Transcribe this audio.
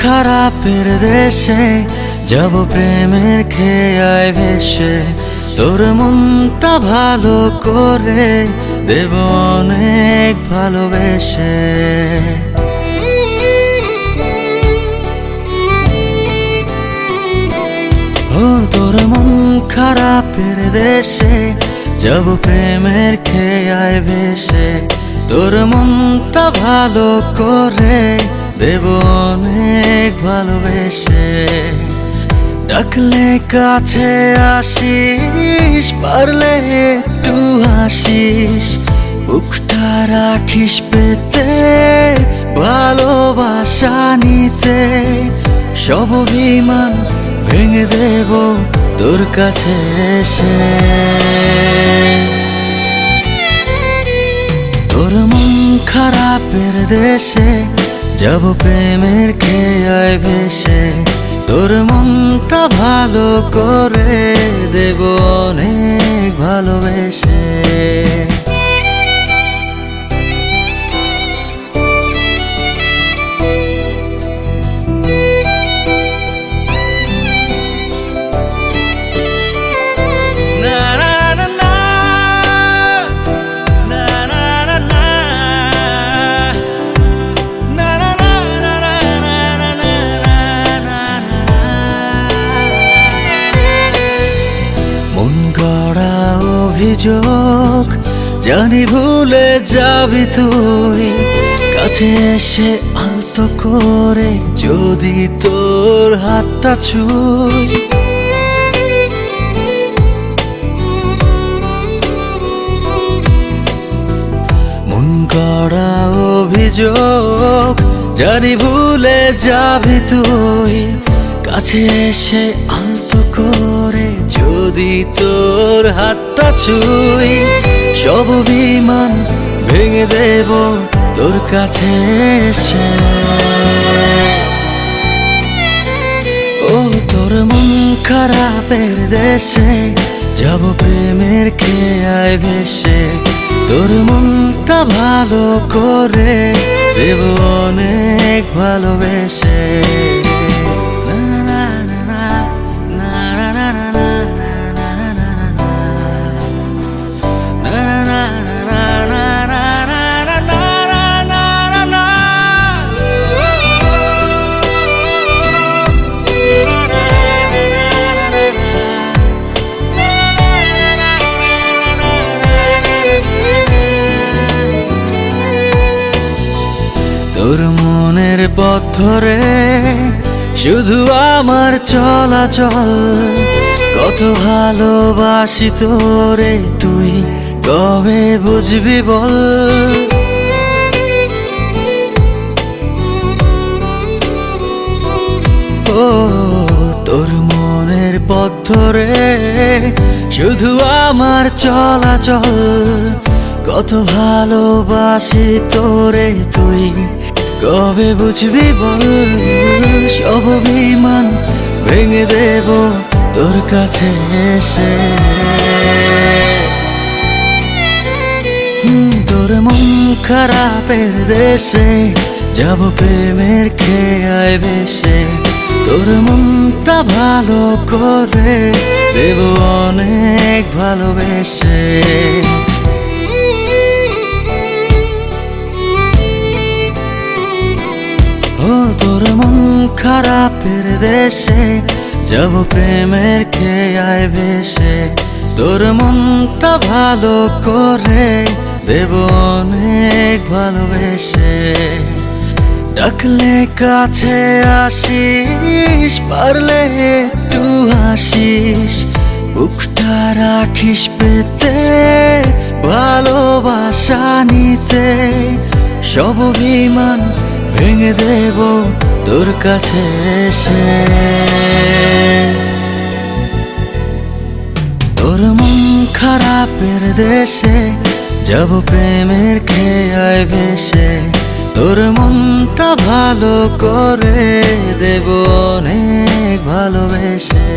খারাপের দেশে যাব প্রেমের খেয়ায় ভেসে, তোর মনটা ভালো করে দেব অনেক ভালোবেসে। ও তোর মন খারাপের দেশে যাব প্রেমের খেয়ায় ভেসে, তোর মনটা ভালো করে দেব অনেক ভালোবেসে। ডাকলে কাছে আসিস, পারলে একটু হাসিস, বুকটা রাখিস পেতে ভালোবাসা নিতে। সব অভিমান ভেঙে দেব তোর কাছে এসে। তোর মন খারাপের দেশে যাব প্রেমের খেয়ায় ভেসে, তোর মনটা ভালো করে দেব অনেক ভালোবেসে। অভিযোগ জানি ভুলে যাবি তুই, কাছে এসে আলতো করে যদি তোর হাতটা ছুঁই। মন গড়া অভিযোগ জানি ভুলে যাবি তুই, কাছে এসে আলতো করে যদি তোর হাতটা ছুঁই। সব অভিমান ভেঙে দেব তোর কাছে এসে। ও তোর মন খারাপের দেশে যাব প্রেমের খেয়ায় ভেসে, তোর মনটা ভালো করে দেব অনেক ভালোবেসে। তোর মনের পথ ধরে শুধু আমার চলাচল, কত ভালোবাসি তোরে তুই কবে বুঝবি বল। ও তোর মনের পথ ধরে শুধু আমার চলাচল, কত ভালোবাসি তোরে তুই কবে বুঝবি বল। সব অভিমান ভেঙে দেব তোর কাছে এসে। তোর মন খারাপের দেশে যাব প্রেমের খেয়ায় ভেসে, তোর মনটা ভালো করে দেব অনেক ভালোবেসে। ও তোর মন খারাপের দেশে যাব প্রেমের খেয়ায় ভেসে, তোর মনটা ভালো করে দেব অনেক ভালোবেসে। ডাকলে কাছে আসিস, পারলে একটু হাসিস, বুকটা রাখিস পেতে ভালোবাসা নিতে। সব অভিমান ভেঙে দেব তোর কাছে এসে। তোর মন খারাপের দেশে যাব প্রেমের খেয়ায় ভেসে, তোর মনটা ভালো করে দেব অনেক ভালোবেসে।